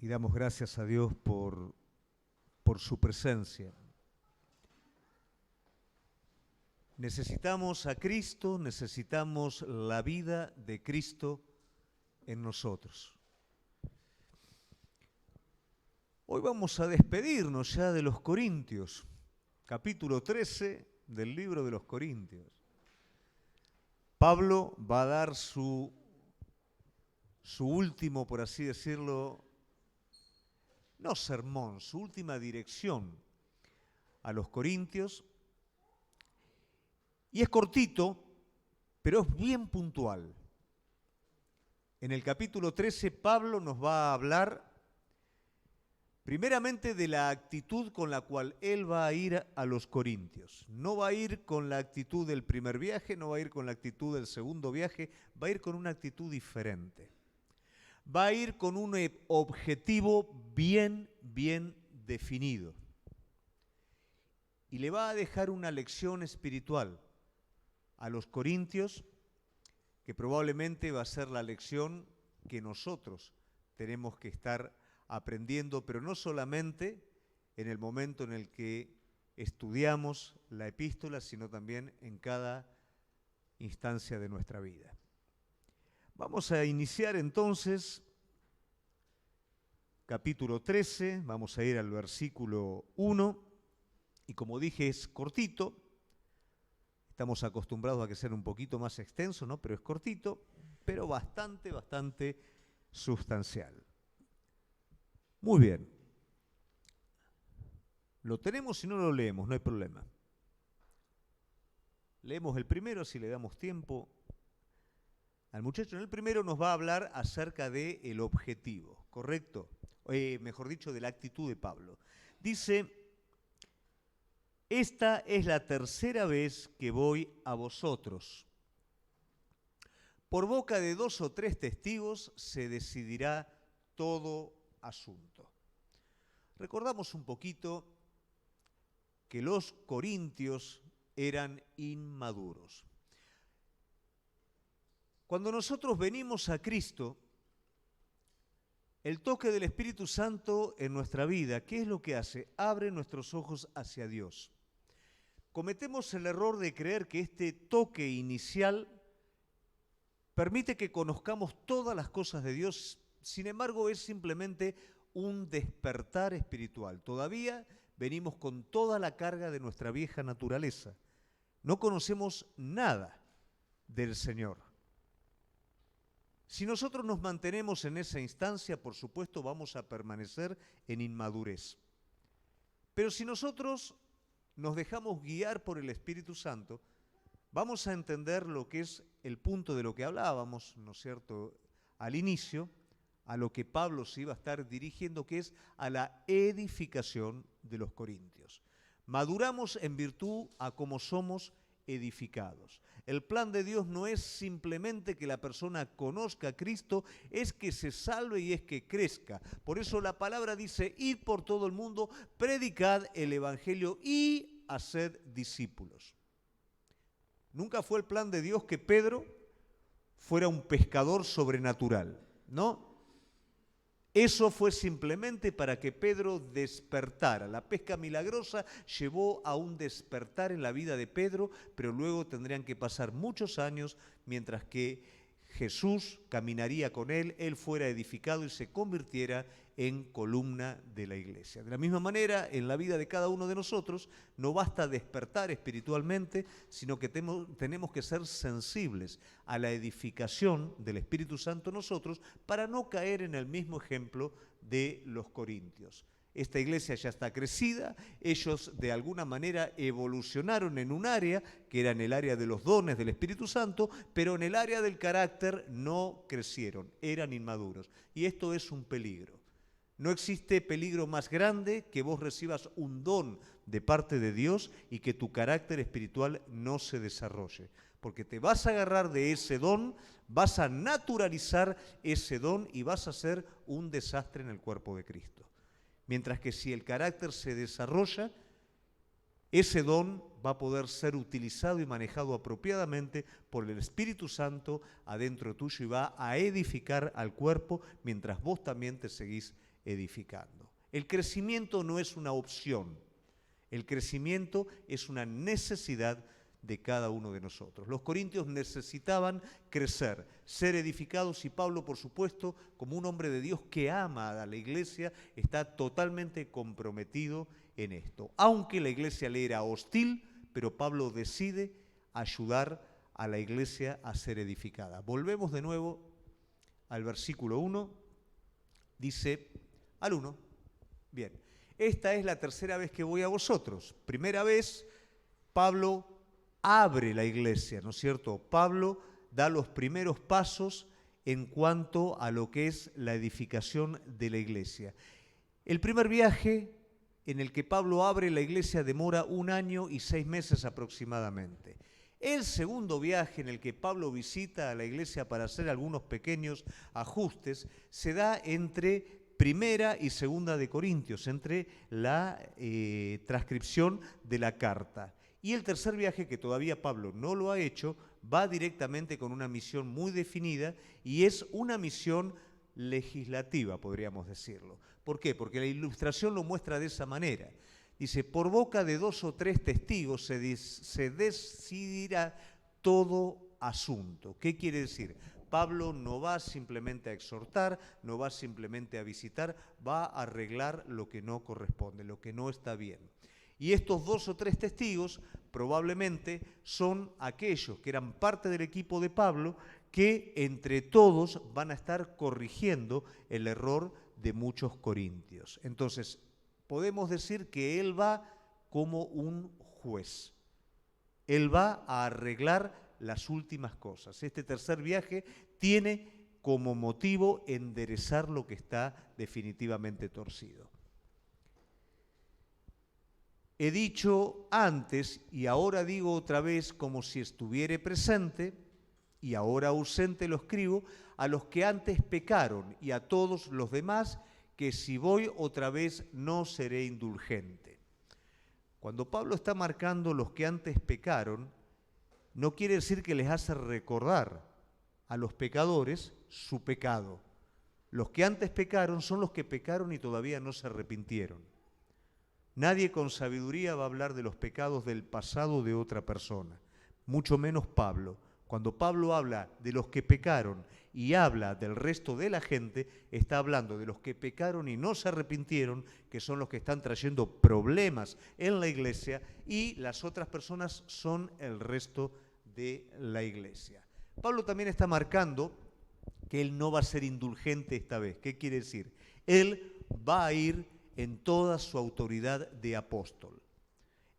Y damos gracias a Dios por su presencia. Necesitamos a Cristo, necesitamos la vida de Cristo en nosotros. Hoy vamos a despedirnos ya de los Corintios, capítulo 13 del libro de los Corintios. Pablo va a dar su último, por así decirlo, no sermón, su última dirección a los Corintios. Y es cortito, pero es bien puntual. En el capítulo 13, Pablo nos va a hablar primeramente de la actitud con la cual él va a ir a los Corintios. No va a ir con la actitud del primer viaje, no va a ir con la actitud del segundo viaje, va a ir con una actitud diferente. Va a ir con un objetivo bien definido. Y le va a dejar una lección espiritual a los Corintios, que probablemente va a ser la lección que nosotros tenemos que estar aprendiendo, pero no solamente en el momento en el que estudiamos la epístola, sino también en cada instancia de nuestra vida. Vamos a iniciar entonces capítulo 13, vamos a ir al versículo 1, y como dije es cortito, estamos acostumbrados a que sea un poquito más extenso, ¿no? Pero es cortito, pero bastante sustancial. Muy bien. Lo tenemos y no lo leemos, no hay problema. Leemos el primero, así le damos tiempo al muchacho. En el primero nos va a hablar acerca del objetivo, ¿correcto? Mejor dicho, de la actitud de Pablo. Dice: esta es la tercera vez que voy a vosotros. Por boca de 2 o 3 testigos se decidirá todo asunto. Recordamos un poquito que los corintios eran inmaduros. Cuando nosotros venimos a Cristo, el toque del Espíritu Santo en nuestra vida, ¿qué es lo que hace? Abre nuestros ojos hacia Dios. Cometemos el error de creer que este toque inicial permite que conozcamos todas las cosas de Dios. Sin embargo, es simplemente un despertar espiritual. Todavía venimos con toda la carga de nuestra vieja naturaleza. No conocemos nada del Señor. Si nosotros nos mantenemos en esa instancia, por supuesto, vamos a permanecer en inmadurez. Pero si nosotros nos dejamos guiar por el Espíritu Santo, vamos a entender lo que es el punto de lo que hablábamos, ¿no es cierto?, al inicio, a lo que Pablo se iba a estar dirigiendo, que es a la edificación de los corintios. Maduramos en virtud a cómo somos edificados. El plan de Dios no es simplemente que la persona conozca a Cristo, es que se salve y es que crezca. Por eso la palabra dice: id por todo el mundo, predicad el evangelio y haced discípulos. Nunca fue el plan de Dios que Pedro fuera un pescador sobrenatural, ¿no? Eso fue simplemente para que Pedro despertara. La pesca milagrosa llevó a un despertar en la vida de Pedro, pero luego tendrían que pasar muchos años mientras que Jesús caminaría con él fuera edificado y se convirtiera en columna de la iglesia. De la misma manera, en la vida de cada uno de nosotros no basta despertar espiritualmente, sino que tenemos que ser sensibles a la edificación del Espíritu Santo en nosotros para no caer en el mismo ejemplo de los corintios. Esta iglesia ya está crecida, ellos de alguna manera evolucionaron en un área, que era en el área de los dones del Espíritu Santo, pero en el área del carácter no crecieron, eran inmaduros. Y esto es un peligro. No existe peligro más grande que vos recibas un don de parte de Dios y que tu carácter espiritual no se desarrolle. Porque te vas a agarrar de ese don, vas a naturalizar ese don y vas a ser un desastre en el cuerpo de Cristo. Mientras que si el carácter se desarrolla, ese don va a poder ser utilizado y manejado apropiadamente por el Espíritu Santo adentro tuyo y va a edificar al cuerpo mientras vos también te seguís edificando. El crecimiento no es una opción, el crecimiento es una necesidad de cada uno de nosotros. Los corintios necesitaban crecer, ser edificados y Pablo, por supuesto, como un hombre de Dios que ama a la iglesia, está totalmente comprometido en esto. Aunque la iglesia le era hostil, pero Pablo decide ayudar a la iglesia a ser edificada. Volvemos de nuevo al versículo 1, dice al 1, bien, esta es la tercera vez que voy a vosotros. Primera vez, Pablo abre la iglesia, ¿no es cierto? Pablo da los primeros pasos en cuanto a lo que es la edificación de la iglesia. El primer viaje en el que Pablo abre la iglesia demora 1 año y 6 meses aproximadamente. El segundo viaje en el que Pablo visita a la iglesia para hacer algunos pequeños ajustes se da entre Primera y Segunda de Corintios, entre la transcripción de la carta. Y el tercer viaje, que todavía Pablo no lo ha hecho, va directamente con una misión muy definida y es una misión legislativa, podríamos decirlo. ¿Por qué? Porque la ilustración lo muestra de esa manera. Dice, por boca de 2 o 3 testigos se decidirá todo asunto. ¿Qué quiere decir? Pablo no va simplemente a exhortar, no va simplemente a visitar, va a arreglar lo que no corresponde, lo que no está bien. Y estos 2 o 3 testigos probablemente son aquellos que eran parte del equipo de Pablo que entre todos van a estar corrigiendo el error de muchos corintios. Entonces, podemos decir que él va como un juez. Él va a arreglar las últimas cosas. Este tercer viaje tiene como motivo enderezar lo que está definitivamente torcido. He dicho antes y ahora digo otra vez como si estuviere presente y ahora ausente lo escribo, a los que antes pecaron y a todos los demás, que si voy otra vez no seré indulgente. Cuando Pablo está marcando los que antes pecaron, no quiere decir que les hace recordar a los pecadores su pecado. Los que antes pecaron son los que pecaron y todavía no se arrepintieron. Nadie con sabiduría va a hablar de los pecados del pasado de otra persona, mucho menos Pablo. Cuando Pablo habla de los que pecaron y habla del resto de la gente, está hablando de los que pecaron y no se arrepintieron, que son los que están trayendo problemas en la iglesia, y las otras personas son el resto de la iglesia. Pablo también está marcando que él no va a ser indulgente esta vez. ¿Qué quiere decir? Él va a ir en toda su autoridad de apóstol.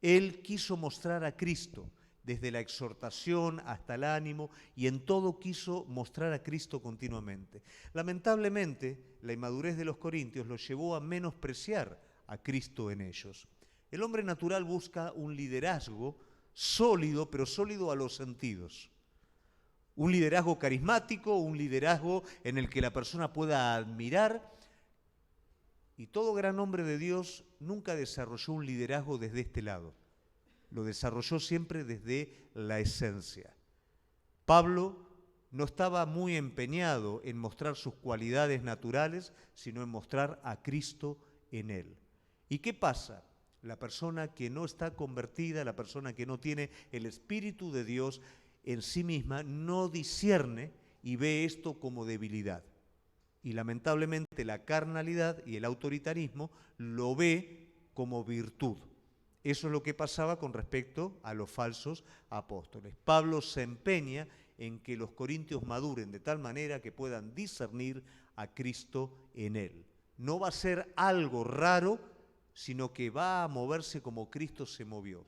Él quiso mostrar a Cristo, desde la exhortación hasta el ánimo, y en todo quiso mostrar a Cristo continuamente. Lamentablemente, la inmadurez de los corintios los llevó a menospreciar a Cristo en ellos. El hombre natural busca un liderazgo sólido, pero sólido a los sentidos. Un liderazgo carismático, un liderazgo en el que la persona pueda admirar. Y todo gran hombre de Dios nunca desarrolló un liderazgo desde este lado. Lo desarrolló siempre desde la esencia. Pablo no estaba muy empeñado en mostrar sus cualidades naturales, sino en mostrar a Cristo en él. ¿Y qué pasa? La persona que no está convertida, la persona que no tiene el Espíritu de Dios en sí misma, no discierne y ve esto como debilidad. Y lamentablemente la carnalidad y el autoritarismo lo ve como virtud. Eso es lo que pasaba con respecto a los falsos apóstoles. Pablo se empeña en que los corintios maduren de tal manera que puedan discernir a Cristo en él. No va a ser algo raro, sino que va a moverse como Cristo se movió.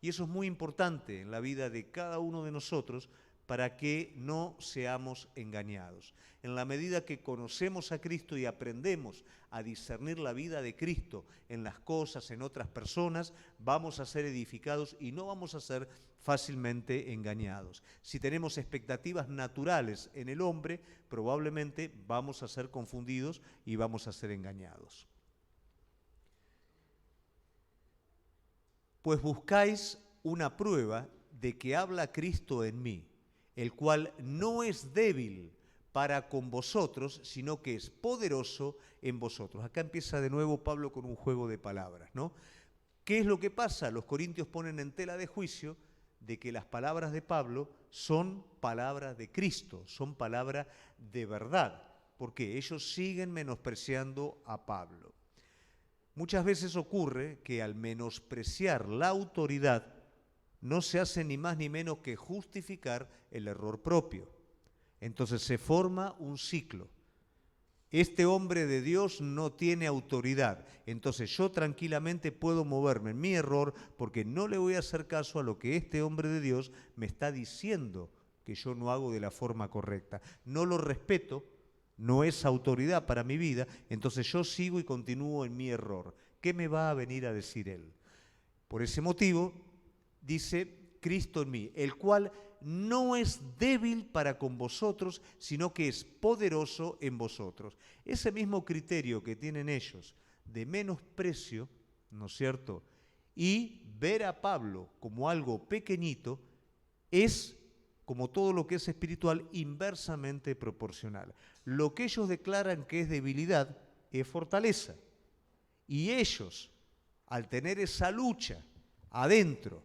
Y eso es muy importante en la vida de cada uno de nosotros para que no seamos engañados. En la medida que conocemos a Cristo y aprendemos a discernir la vida de Cristo en las cosas, en otras personas, vamos a ser edificados y no vamos a ser fácilmente engañados. Si tenemos expectativas naturales en el hombre, probablemente vamos a ser confundidos y vamos a ser engañados. pues buscáis una prueba de que habla Cristo en mí, el cual no es débil para con vosotros, sino que es poderoso en vosotros. Acá empieza de nuevo Pablo con un juego de palabras, ¿no? ¿Qué es lo que pasa? Los corintios ponen en tela de juicio de que las palabras de Pablo son palabras de Cristo, son palabras de verdad, porque ellos siguen menospreciando a Pablo. Muchas veces ocurre que al menospreciar la autoridad no se hace ni más ni menos que justificar el error propio. Entonces se forma un ciclo. Este hombre de Dios no tiene autoridad, entonces yo tranquilamente puedo moverme en mi error porque no le voy a hacer caso a lo que este hombre de Dios me está diciendo que yo no hago de la forma correcta. No lo respeto, no es autoridad para mi vida, entonces yo sigo y continúo en mi error. ¿Qué me va a venir a decir él? Por ese motivo, dice Cristo en mí, el cual no es débil para con vosotros, sino que es poderoso en vosotros. Ese mismo criterio que tienen ellos de menosprecio, ¿no es cierto? Y ver a Pablo como algo pequeñito es, como todo lo que es espiritual, inversamente proporcional. Lo que ellos declaran que es debilidad es fortaleza. Y ellos, al tener esa lucha adentro,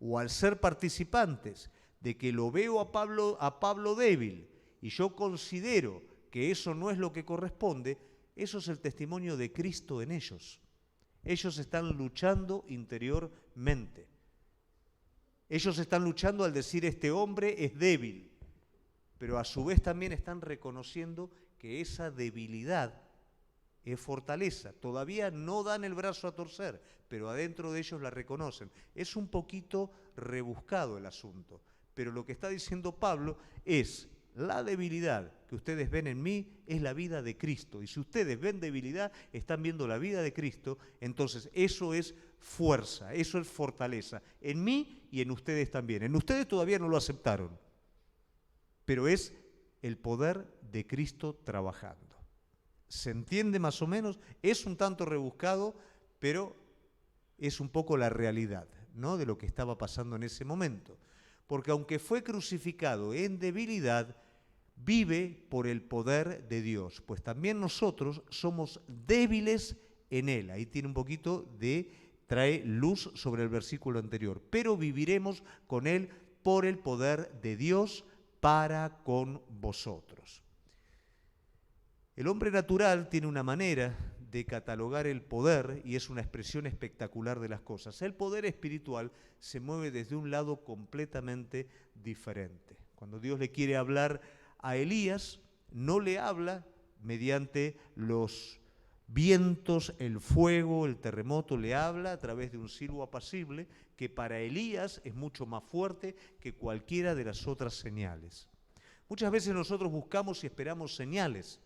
o al ser participantes de que lo veo a Pablo débil y yo considero que eso no es lo que corresponde, eso es el testimonio de Cristo en ellos. Ellos están luchando interiormente. Ellos están luchando al decir este hombre es débil, pero a su vez también están reconociendo que esa debilidad es fortaleza. Todavía no dan el brazo a torcer, pero adentro de ellos la reconocen. Es un poquito rebuscado el asunto, pero lo que está diciendo Pablo es: la debilidad que ustedes ven en mí es la vida de Cristo. Y si ustedes ven debilidad, están viendo la vida de Cristo, entonces eso es fuerza, eso es fortaleza. En mí y en ustedes también. En ustedes todavía no lo aceptaron, pero es el poder de Cristo trabajando. ¿Se entiende más o menos? Es un tanto rebuscado, pero es un poco la realidad, ¿no?, de lo que estaba pasando en ese momento. Porque aunque fue crucificado en debilidad, vive por el poder de Dios, pues también nosotros somos débiles en Él. Ahí tiene un poquito trae luz sobre el versículo anterior. Pero viviremos con Él por el poder de Dios para con vosotros. El hombre natural tiene una manera de catalogar el poder y es una expresión espectacular de las cosas. El poder espiritual se mueve desde un lado completamente diferente. Cuando Dios le quiere hablar a Elías, no le habla mediante los vientos, el fuego, el terremoto, le habla a través de un silbo apacible que para Elías es mucho más fuerte que cualquiera de las otras señales. Muchas veces nosotros buscamos y esperamos señales,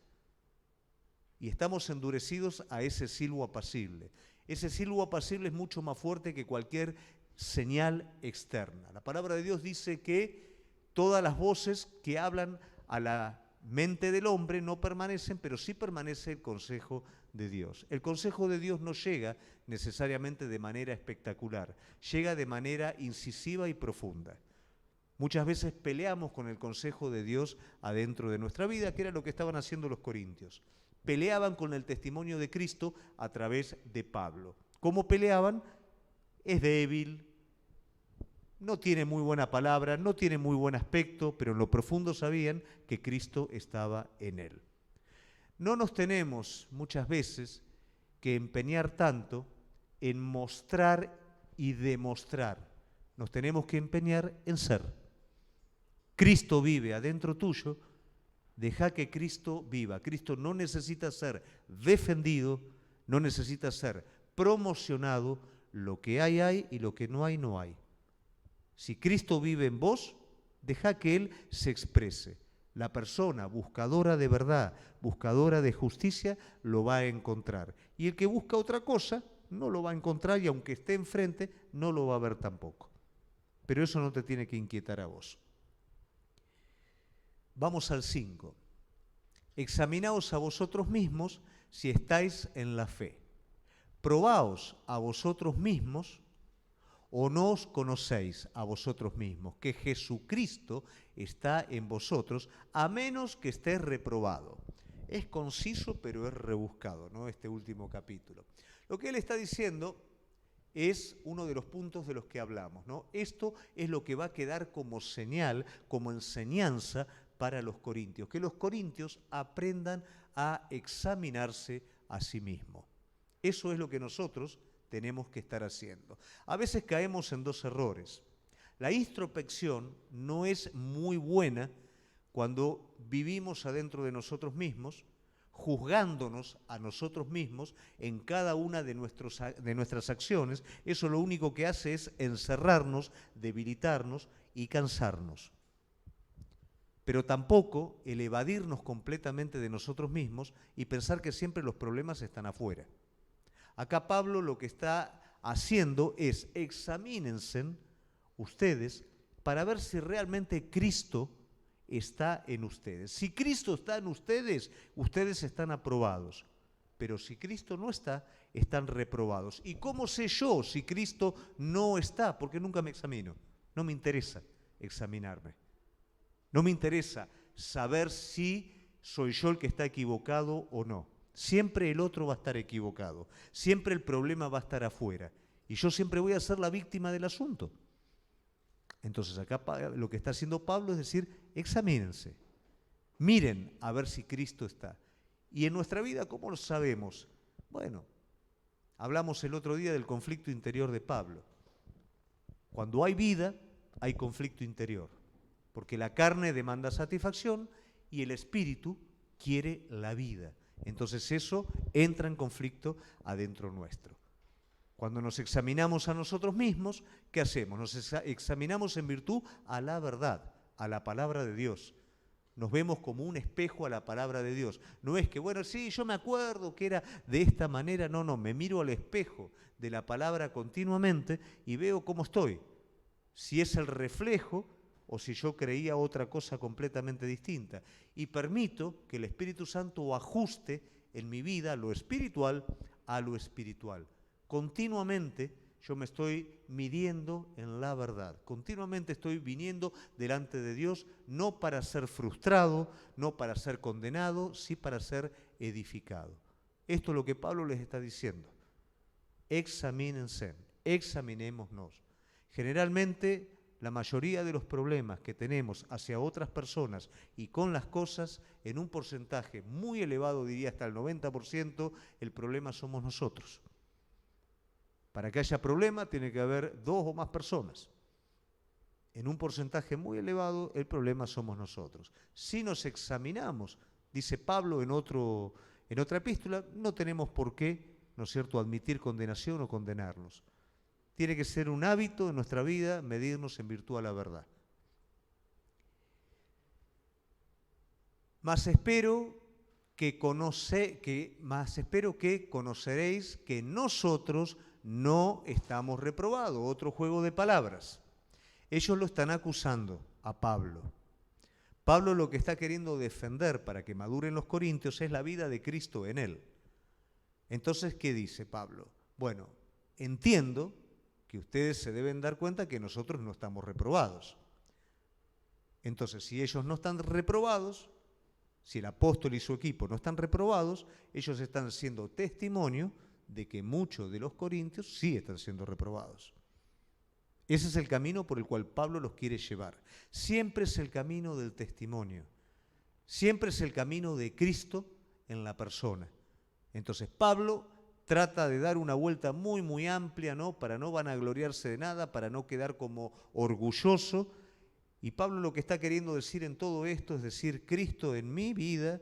y estamos endurecidos a ese silbo apacible. Ese silbo apacible es mucho más fuerte que cualquier señal externa. La palabra de Dios dice que todas las voces que hablan a la mente del hombre no permanecen, pero sí permanece el consejo de Dios. El consejo de Dios no llega necesariamente de manera espectacular, llega de manera incisiva y profunda. Muchas veces peleamos con el consejo de Dios adentro de nuestra vida, que era lo que estaban haciendo los corintios. Peleaban con el testimonio de Cristo a través de Pablo. ¿Cómo peleaban? Es débil, no tiene muy buena palabra, no tiene muy buen aspecto, pero en lo profundo sabían que Cristo estaba en él. No nos tenemos muchas veces que empeñar tanto en mostrar y demostrar. Nos tenemos que empeñar en ser. Cristo vive adentro tuyo. Deja que Cristo viva. Cristo no necesita ser defendido, no necesita ser promocionado. Lo que hay y lo que no hay, no hay. Si Cristo vive en vos, deja que Él se exprese. La persona buscadora de verdad, buscadora de justicia, lo va a encontrar. Y el que busca otra cosa, no lo va a encontrar y aunque esté enfrente, no lo va a ver tampoco. Pero eso no te tiene que inquietar a vos. Vamos al 5. Examinaos a vosotros mismos si estáis en la fe. Probaos a vosotros mismos, ¿O no os conocéis a vosotros mismos que Jesucristo está en vosotros, a menos que estés reprobado? Es conciso, pero es rebuscado, ¿no? Este último capítulo. Lo que él está diciendo es uno de los puntos de los que hablamos, ¿no? Esto es lo que va a quedar como señal, como enseñanza para los corintios, que los corintios aprendan a examinarse a sí mismos. Eso es lo que nosotros tenemos que estar haciendo. A veces caemos en dos errores. La introspección no es muy buena cuando vivimos adentro de nosotros mismos, juzgándonos a nosotros mismos en cada una de nuestras acciones. Eso lo único que hace es encerrarnos, debilitarnos y cansarnos. Pero tampoco el evadirnos completamente de nosotros mismos y pensar que siempre los problemas están afuera. Acá Pablo lo que está haciendo es examínense ustedes para ver si realmente Cristo está en ustedes. Si Cristo está en ustedes, ustedes están aprobados. Pero si Cristo no está, están reprobados. ¿Y cómo sé yo si Cristo no está? Porque nunca me examino. No me interesa examinarme. No me interesa saber si soy yo el que está equivocado o no. Siempre el otro va a estar equivocado. Siempre el problema va a estar afuera. Y yo siempre voy a ser la víctima del asunto. Entonces acá lo que está haciendo Pablo es decir, examínense. Miren a ver si Cristo está. Y en nuestra vida, ¿cómo lo sabemos? Bueno, hablamos el otro día del conflicto interior de Pablo. Cuando hay vida, hay conflicto interior. Porque la carne demanda satisfacción y el espíritu quiere la vida. Entonces eso entra en conflicto adentro nuestro. Cuando nos examinamos a nosotros mismos, ¿qué hacemos? Nos examinamos en virtud a la verdad, a la palabra de Dios. Nos vemos como un espejo a la palabra de Dios. No es que, bueno, sí, yo me acuerdo que era de esta manera. No, me miro al espejo de la palabra continuamente y veo cómo estoy. Si es el reflejo o si yo creía otra cosa completamente distinta. Y permito que el Espíritu Santo ajuste en mi vida lo espiritual a lo espiritual. Continuamente yo me estoy midiendo en la verdad. Continuamente estoy viniendo delante de Dios, no para ser frustrado, no para ser condenado, sí para ser edificado. Esto es lo que Pablo les está diciendo. Examínense, examinémonos. Generalmente, la mayoría de los problemas que tenemos hacia otras personas y con las cosas, en un porcentaje muy elevado, diría hasta el 90%, el problema somos nosotros. Para que haya problema tiene que haber dos o más personas. En un porcentaje muy elevado, el problema somos nosotros. Si nos examinamos, dice Pablo en otra epístola, no tenemos por qué, ¿no es cierto?, admitir condenación o condenarnos. Tiene que ser un hábito en nuestra vida medirnos en virtud a la verdad. Mas espero que conoceréis que nosotros no estamos reprobados. Otro juego de palabras. Ellos lo están acusando a Pablo. Pablo lo que está queriendo defender para que maduren los corintios es la vida de Cristo en él. Entonces, ¿qué dice Pablo? Bueno, entiendo que ustedes se deben dar cuenta que nosotros no estamos reprobados. Entonces, si ellos no están reprobados, si el apóstol y su equipo no están reprobados, ellos están siendo testimonio de que muchos de los corintios sí están siendo reprobados. Ese es el camino por el cual Pablo los quiere llevar. Siempre es el camino del testimonio. Siempre es el camino de Cristo en la persona. Entonces, Pablo trata de dar una vuelta muy, muy amplia, ¿no? Para no vanagloriarse de nada, para no quedar como orgulloso. Y Pablo lo que está queriendo decir en todo esto es decir, Cristo en mi vida,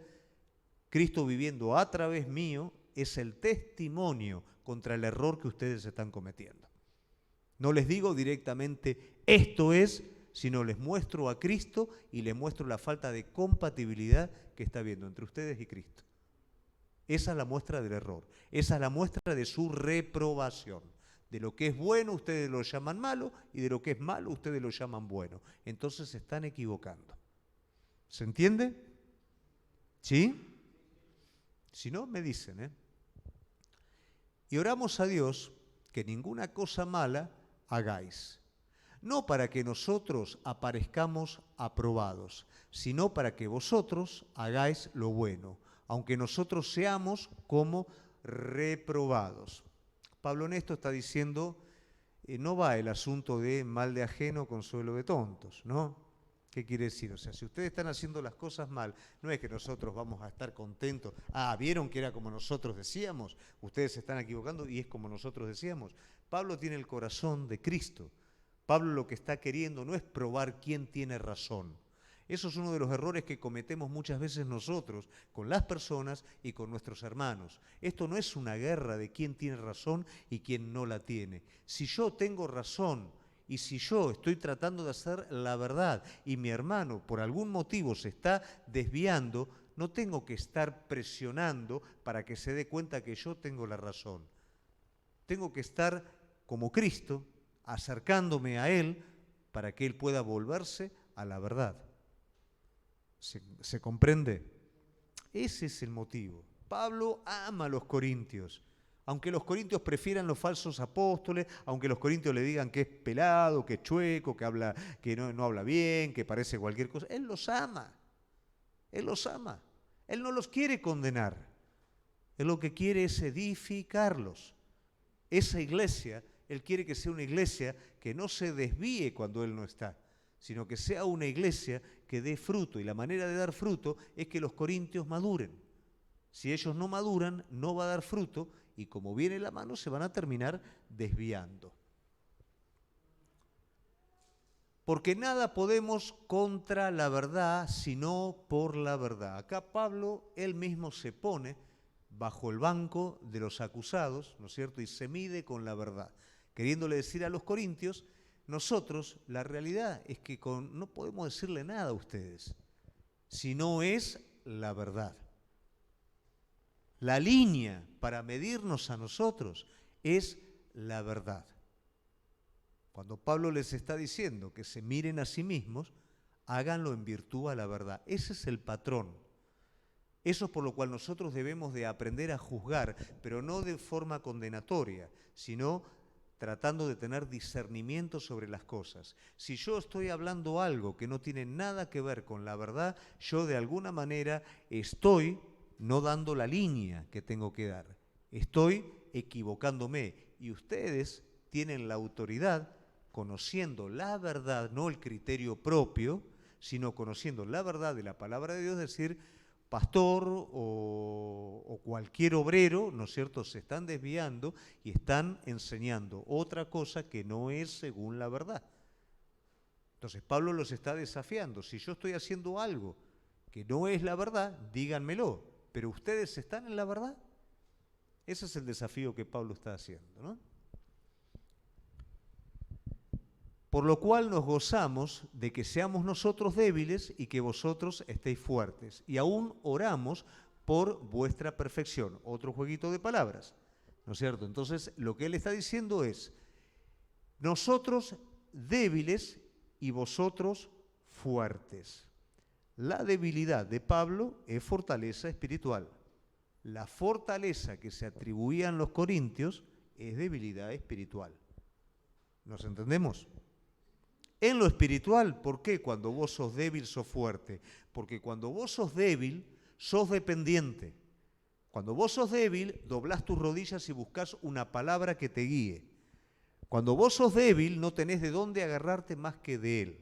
Cristo viviendo a través mío, es el testimonio contra el error que ustedes están cometiendo. No les digo directamente esto es, sino les muestro a Cristo y les muestro la falta de compatibilidad que está habiendo entre ustedes y Cristo. Esa es la muestra del error, esa es la muestra de su reprobación. De lo que es bueno ustedes lo llaman malo y de lo que es malo ustedes lo llaman bueno. Entonces se están equivocando. ¿Se entiende? ¿Sí? Si no, me dicen, Y oramos a Dios que ninguna cosa mala hagáis. No para que nosotros aparezcamos aprobados, sino para que vosotros hagáis lo bueno, aunque nosotros seamos como reprobados. Pablo en esto está diciendo, no va el asunto de mal de ajeno, consuelo de tontos, ¿no? ¿Qué quiere decir? O sea, si ustedes están haciendo las cosas mal, no es que nosotros vamos a estar contentos. Ah, ¿vieron que era como nosotros decíamos? Ustedes se están equivocando y es como nosotros decíamos. Pablo tiene el corazón de Cristo. Pablo lo que está queriendo no es probar quién tiene razón. Eso es uno de los errores que cometemos muchas veces nosotros con las personas y con nuestros hermanos. Esto no es una guerra de quién tiene razón y quién no la tiene. Si yo tengo razón y si yo estoy tratando de hacer la verdad y mi hermano por algún motivo se está desviando, no tengo que estar presionando para que se dé cuenta que yo tengo la razón. Tengo que estar como Cristo, acercándome a Él para que Él pueda volverse a la verdad. ¿Se comprende? Ese es el motivo. Pablo ama a los corintios. Aunque los corintios prefieran los falsos apóstoles, aunque los corintios le digan que es pelado, que es chueco, que no habla bien, que parece cualquier cosa, Él los ama. Él los ama. Él no los quiere condenar. Él lo que quiere es edificarlos. Esa iglesia, Él quiere que sea una iglesia que no se desvíe cuando Él no está, sino que sea una iglesia que dé fruto. Y la manera de dar fruto es que los corintios maduren. Si ellos no maduran, no va a dar fruto y como viene la mano se van a terminar desviando. Porque nada podemos contra la verdad, sino por la verdad. Acá Pablo, él mismo se pone bajo el banco de los acusados, ¿no es cierto? Y se mide con la verdad, queriéndole decir a los corintios, nosotros, la realidad es que no podemos decirle nada a ustedes, si no es la verdad. La línea para medirnos a nosotros es la verdad. Cuando Pablo les está diciendo que se miren a sí mismos, háganlo en virtud a la verdad. Ese es el patrón. Eso es por lo cual nosotros debemos de aprender a juzgar, pero no de forma condenatoria, sino tratando de tener discernimiento sobre las cosas. Si yo estoy hablando algo que no tiene nada que ver con la verdad, yo de alguna manera estoy no dando la línea que tengo que dar. Estoy equivocándome y ustedes tienen la autoridad, conociendo la verdad, no el criterio propio, sino conociendo la verdad de la palabra de Dios, decir, pastor o cualquier obrero, ¿no es cierto?, se están desviando y están enseñando otra cosa que no es según la verdad. Entonces Pablo los está desafiando. Si yo estoy haciendo algo que no es la verdad, díganmelo. Pero ustedes están en la verdad. Ese es el desafío que Pablo está haciendo, ¿no? Por lo cual nos gozamos de que seamos nosotros débiles y que vosotros estéis fuertes. Y aún oramos por vuestra perfección. Otro jueguito de palabras, ¿no es cierto? Entonces, lo que él está diciendo es, nosotros débiles y vosotros fuertes. La debilidad de Pablo es fortaleza espiritual. La fortaleza que se atribuían los corintios es debilidad espiritual. ¿Nos entendemos? En lo espiritual, ¿por qué cuando vos sos débil sos fuerte? Porque cuando vos sos débil, sos dependiente. Cuando vos sos débil, doblás tus rodillas y buscás una palabra que te guíe. Cuando vos sos débil, no tenés de dónde agarrarte más que de Él.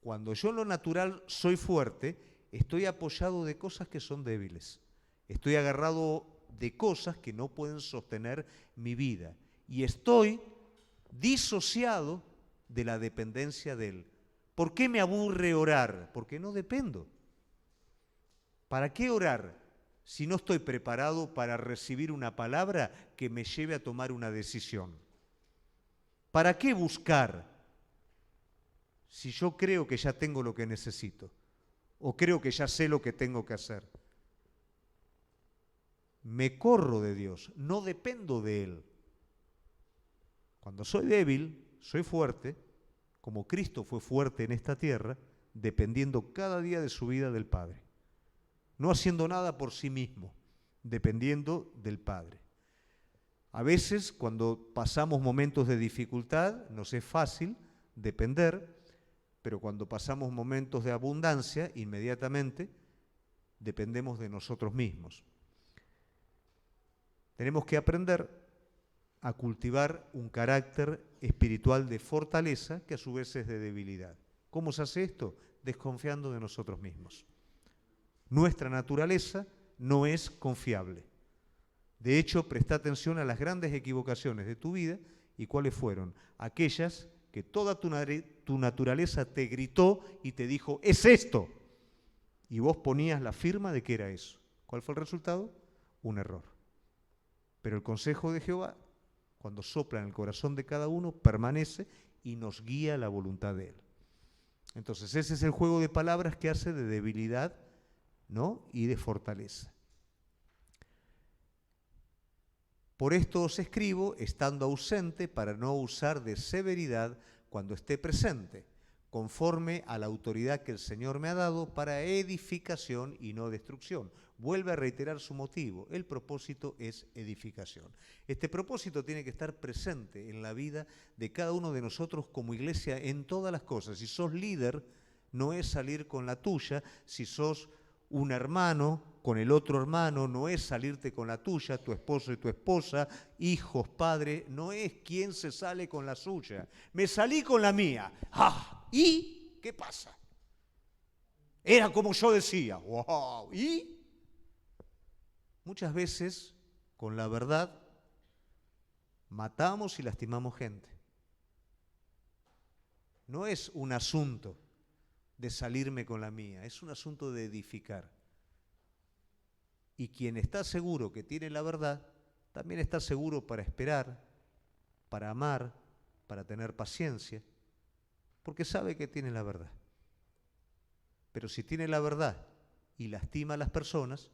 Cuando yo en lo natural soy fuerte, estoy apoyado de cosas que son débiles. Estoy agarrado de cosas que no pueden sostener mi vida. Y estoy disociado de la dependencia de Él. ¿Por qué me aburre orar? Porque no dependo. ¿Para qué orar si no estoy preparado para recibir una palabra que me lleve a tomar una decisión? ¿Para qué buscar si yo creo que ya tengo lo que necesito? ¿O creo que ya sé lo que tengo que hacer? Me corro de Dios, no dependo de Él. Cuando soy débil, soy fuerte, como Cristo fue fuerte en esta tierra, dependiendo cada día de su vida del Padre. No haciendo nada por sí mismo, dependiendo del Padre. A veces, cuando pasamos momentos de dificultad, nos es fácil depender, pero cuando pasamos momentos de abundancia, inmediatamente dependemos de nosotros mismos. Tenemos que aprender a cultivar un carácter espiritual de fortaleza que a su vez es de debilidad. ¿Cómo se hace esto? Desconfiando de nosotros mismos. Nuestra naturaleza no es confiable. De hecho, presta atención a las grandes equivocaciones de tu vida y cuáles fueron aquellas que toda tu naturaleza te gritó y te dijo, es esto. Y vos ponías la firma de que era eso. ¿Cuál fue el resultado? Un error. Pero el consejo de Jehová, cuando sopla en el corazón de cada uno, permanece y nos guía a la voluntad de Él. Entonces, ese es el juego de palabras que hace de debilidad, ¿no?, y de fortaleza. Por esto os escribo, estando ausente, para no usar de severidad cuando esté presente, conforme a la autoridad que el Señor me ha dado para edificación y no destrucción. Vuelve a reiterar su motivo. El propósito es edificación. Este propósito tiene que estar presente en la vida de cada uno de nosotros como iglesia en todas las cosas. Si sos líder, no es salir con la tuya. Si sos un hermano con el otro hermano, no es salirte con la tuya, tu esposo y tu esposa, hijos, padre, no es quién se sale con la suya. Me salí con la mía. ¡Ah! ¿Y qué pasa? Era como yo decía. ¡Wow! ¿Y? Muchas veces, con la verdad, matamos y lastimamos gente. No es un asunto de salirme con la mía, es un asunto de edificar. Y quien está seguro que tiene la verdad, también está seguro para esperar, para amar, para tener paciencia, porque sabe que tiene la verdad. Pero si tiene la verdad y lastima a las personas,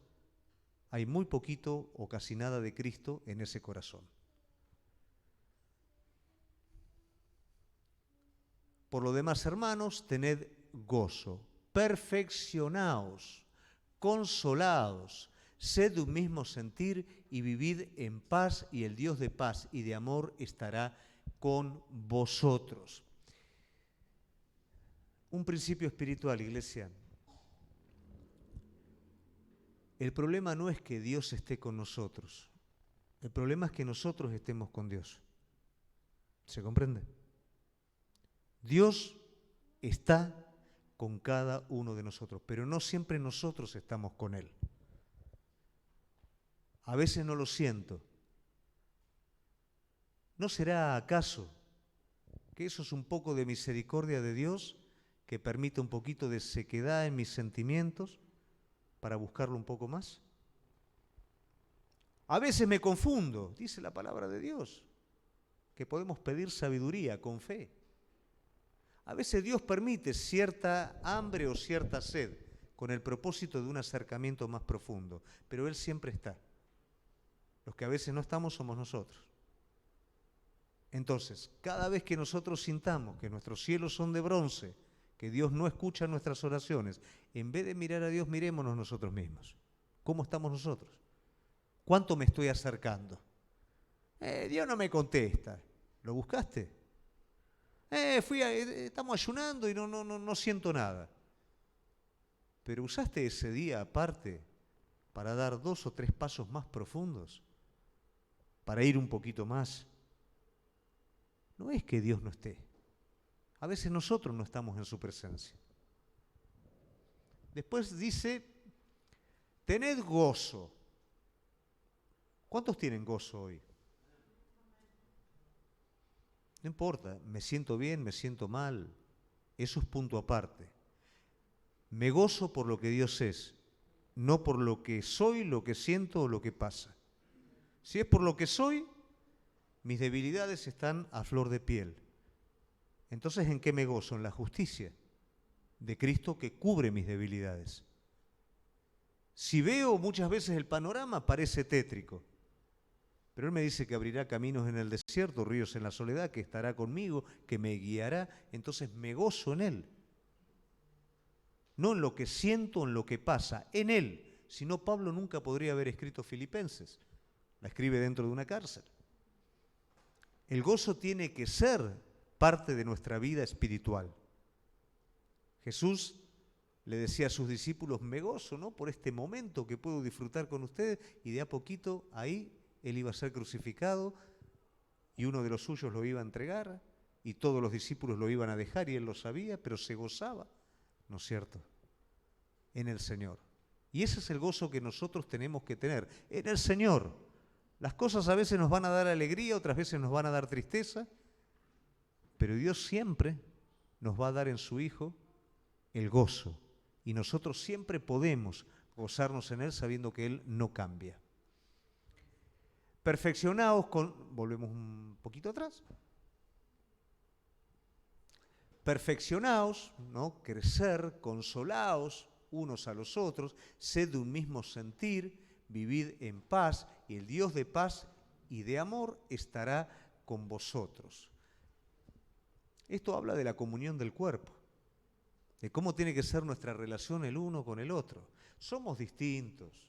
hay muy poquito o casi nada de Cristo en ese corazón. Por lo demás, hermanos, tened gozo, perfeccionaos, consolaos, sed de un mismo sentir y vivid en paz, y el Dios de paz y de amor estará con vosotros. Un principio espiritual, iglesia. El problema no es que Dios esté con nosotros. El problema es que nosotros estemos con Dios. ¿Se comprende? Dios está con cada uno de nosotros, pero no siempre nosotros estamos con Él. A veces no lo siento. ¿No será acaso que eso es un poco de misericordia de Dios que permite un poquito de sequedad en mis sentimientos para buscarlo un poco más? A veces me confundo, dice la palabra de Dios, que podemos pedir sabiduría con fe. A veces Dios permite cierta hambre o cierta sed con el propósito de un acercamiento más profundo, pero Él siempre está. Los que a veces no estamos somos nosotros. Entonces, cada vez que nosotros sintamos que nuestros cielos son de bronce, que Dios no escucha nuestras oraciones, en vez de mirar a Dios, mirémonos nosotros mismos. ¿Cómo estamos nosotros? ¿Cuánto me estoy acercando? Dios no me contesta. ¿Lo buscaste? Estamos ayunando y no siento nada. Pero usaste ese día aparte para dar 2 o 3 pasos más profundos, para ir un poquito más. No es que Dios no esté. A veces nosotros no estamos en su presencia. Después dice, tened gozo. ¿Cuántos tienen gozo hoy? No importa, me siento bien, me siento mal. Eso es punto aparte. Me gozo por lo que Dios es, no por lo que soy, lo que siento o lo que pasa. Si es por lo que soy, mis debilidades están a flor de piel. Entonces, ¿en qué me gozo? En la justicia de Cristo que cubre mis debilidades. Si veo muchas veces el panorama, parece tétrico. Pero Él me dice que abrirá caminos en el desierto, ríos en la soledad, que estará conmigo, que me guiará. Entonces me gozo en Él. No en lo que siento, en lo que pasa, en Él. Si no, Pablo nunca podría haber escrito Filipenses. La escribe dentro de una cárcel. El gozo tiene que ser parte de nuestra vida espiritual. Jesús le decía a sus discípulos, me gozo, ¿no?, por este momento que puedo disfrutar con ustedes, y de a poquito ahí él iba a ser crucificado y uno de los suyos lo iba a entregar y todos los discípulos lo iban a dejar y él lo sabía, pero se gozaba, ¿no es cierto?, en el Señor. Y ese es el gozo que nosotros tenemos que tener, en el Señor. Las cosas a veces nos van a dar alegría, otras veces nos van a dar tristeza, pero Dios siempre nos va a dar en su Hijo el gozo. Y nosotros siempre podemos gozarnos en Él sabiendo que Él no cambia. Perfeccionaos con... Volvemos un poquito atrás. Perfeccionaos, ¿no?, crecer, consolaos unos a los otros, sed de un mismo sentir, vivid en paz, y el Dios de paz y de amor estará con vosotros. Esto habla de la comunión del cuerpo, de cómo tiene que ser nuestra relación el uno con el otro. Somos distintos,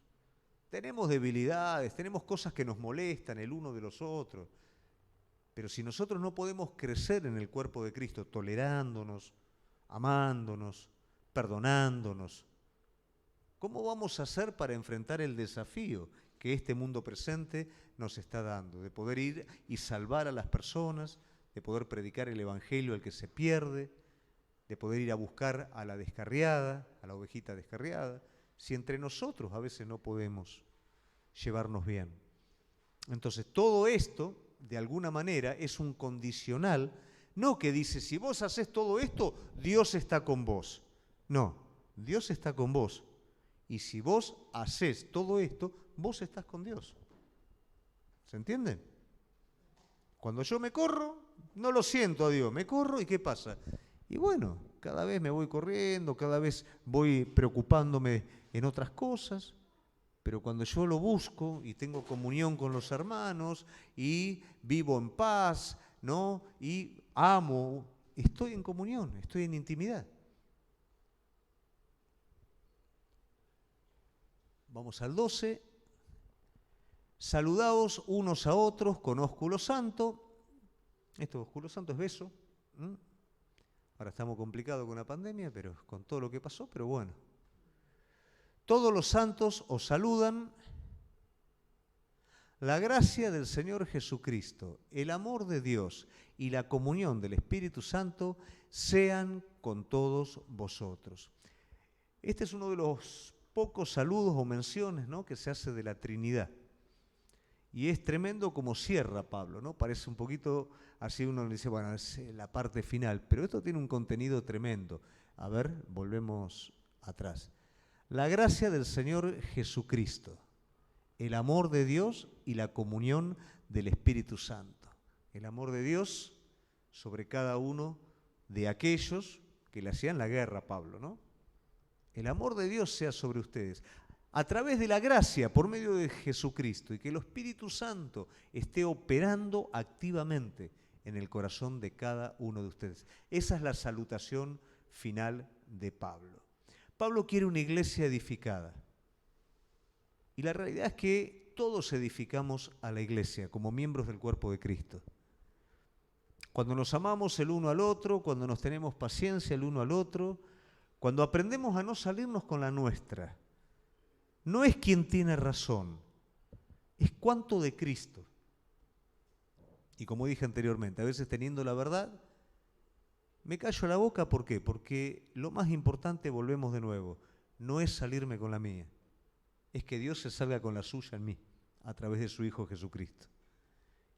tenemos debilidades, tenemos cosas que nos molestan el uno de los otros, pero si nosotros no podemos crecer en el cuerpo de Cristo, tolerándonos, amándonos, perdonándonos, ¿cómo vamos a hacer para enfrentar el desafío que este mundo presente nos está dando? De poder ir y salvar a las personas, de poder predicar el Evangelio al que se pierde, de poder ir a buscar a la descarriada, a la ovejita descarriada, si entre nosotros a veces no podemos llevarnos bien. Entonces, todo esto, de alguna manera, es un condicional, no que dice, si vos haces todo esto, Dios está con vos. No, Dios está con vos. Y si vos haces todo esto, vos estás con Dios. ¿Se entiende? Cuando yo me corro, no lo siento a Dios, me corro y ¿qué pasa? Y bueno, cada vez me voy corriendo, cada vez voy preocupándome en otras cosas, pero cuando yo lo busco y tengo comunión con los hermanos y vivo en paz, ¿no?, y amo, estoy en comunión, estoy en intimidad. Vamos al 12. Saludaos unos a otros con ósculo santo. Esto, ósculo santo, es beso. Ahora estamos complicados con la pandemia, pero con todo lo que pasó, pero bueno. Todos los santos os saludan. La gracia del Señor Jesucristo, el amor de Dios y la comunión del Espíritu Santo sean con todos vosotros. Este es uno de los pocos saludos o menciones, ¿no?, que se hace de la Trinidad. Y es tremendo como cierra Pablo, ¿no? Parece un poquito, así uno le dice, bueno, es la parte final, pero esto tiene un contenido tremendo. A ver, volvemos atrás. La gracia del Señor Jesucristo, el amor de Dios y la comunión del Espíritu Santo. El amor de Dios sobre cada uno de aquellos que le hacían la guerra a Pablo, ¿no? El amor de Dios sea sobre ustedes, a través de la gracia, por medio de Jesucristo, y que el Espíritu Santo esté operando activamente en el corazón de cada uno de ustedes. Esa es la salutación final de Pablo. Pablo quiere una iglesia edificada. Y la realidad es que todos edificamos a la iglesia como miembros del cuerpo de Cristo. Cuando nos amamos el uno al otro, cuando nos tenemos paciencia el uno al otro, cuando aprendemos a no salirnos con la nuestra, no es quien tiene razón, es cuánto de Cristo. Y como dije anteriormente, a veces teniendo la verdad, me callo la boca, ¿por qué? Porque lo más importante, volvemos de nuevo, no es salirme con la mía, es que Dios se salga con la suya en mí, a través de su Hijo Jesucristo.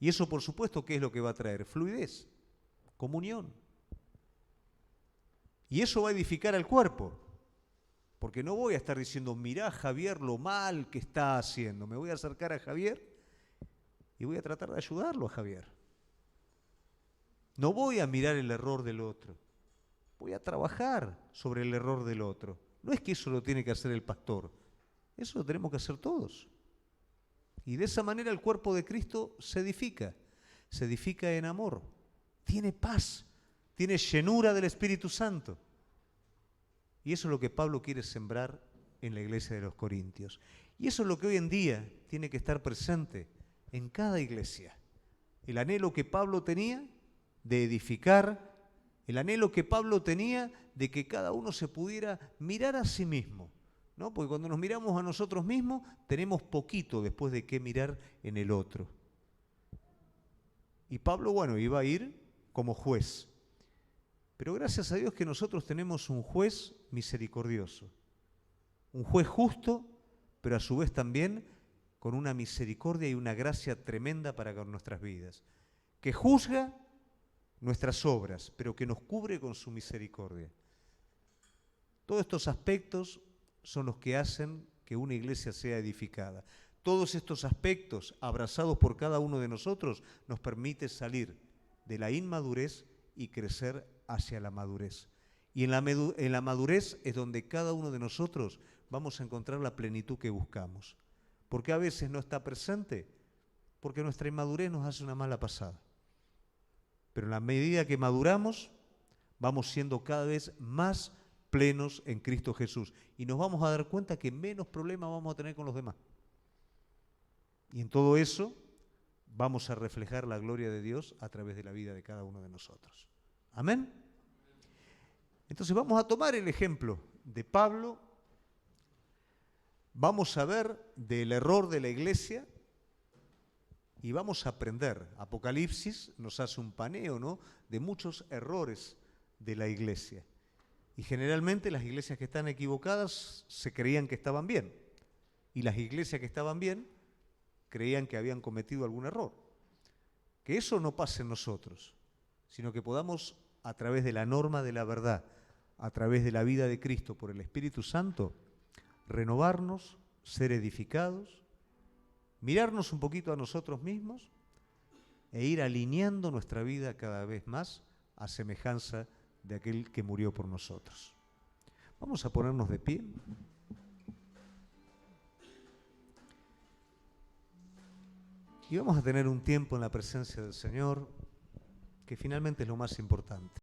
Y eso, por supuesto, ¿qué es lo que va a traer? Fluidez, comunión. Y eso va a edificar al cuerpo. Porque no voy a estar diciendo, mirá Javier lo mal que está haciendo. Me voy a acercar a Javier y voy a tratar de ayudarlo a Javier. No voy a mirar el error del otro. Voy a trabajar sobre el error del otro. No es que eso lo tiene que hacer el pastor. Eso lo tenemos que hacer todos. Y de esa manera el cuerpo de Cristo se edifica. Se edifica en amor. Tiene paz. Tiene llenura del Espíritu Santo. Y eso es lo que Pablo quiere sembrar en la iglesia de los Corintios. Y eso es lo que hoy en día tiene que estar presente en cada iglesia. el anhelo que Pablo tenía de edificar, el anhelo que Pablo tenía de que cada uno se pudiera mirar a sí mismo, ¿no? Porque cuando nos miramos a nosotros mismos, tenemos poquito después de qué mirar en el otro. Y Pablo, bueno, iba a ir como juez. Pero gracias a Dios que nosotros tenemos un juez misericordioso, un juez justo, pero a su vez también con una misericordia y una gracia tremenda para con nuestras vidas, que juzga nuestras obras, pero que nos cubre con su misericordia. Todos estos aspectos son los que hacen que una iglesia sea edificada. Todos estos aspectos, abrazados por cada uno de nosotros, nos permite salir de la inmadurez y crecer hacia la madurez. Y en la madurez es donde cada uno de nosotros vamos a encontrar la plenitud que buscamos. ¿Por qué a veces no está presente? Porque nuestra inmadurez nos hace una mala pasada. Pero en la medida que maduramos, vamos siendo cada vez más plenos en Cristo Jesús. Y nos vamos a dar cuenta que menos problemas vamos a tener con los demás. Y en todo eso vamos a reflejar la gloria de Dios a través de la vida de cada uno de nosotros. ¿Amén? Entonces vamos a tomar el ejemplo de Pablo. Vamos a ver del error de la iglesia y vamos a aprender. Apocalipsis nos hace un paneo, ¿no?, de muchos errores de la iglesia. Y generalmente las iglesias que están equivocadas se creían que estaban bien. Y las iglesias que estaban bien creían que habían cometido algún error. Que eso no pase en nosotros, sino que podamos, a través de la norma de la verdad, a través de la vida de Cristo por el Espíritu Santo, renovarnos, ser edificados, mirarnos un poquito a nosotros mismos e ir alineando nuestra vida cada vez más a semejanza de aquel que murió por nosotros. Vamos a ponernos de pie. Y vamos a tener un tiempo en la presencia del Señor, que finalmente es lo más importante.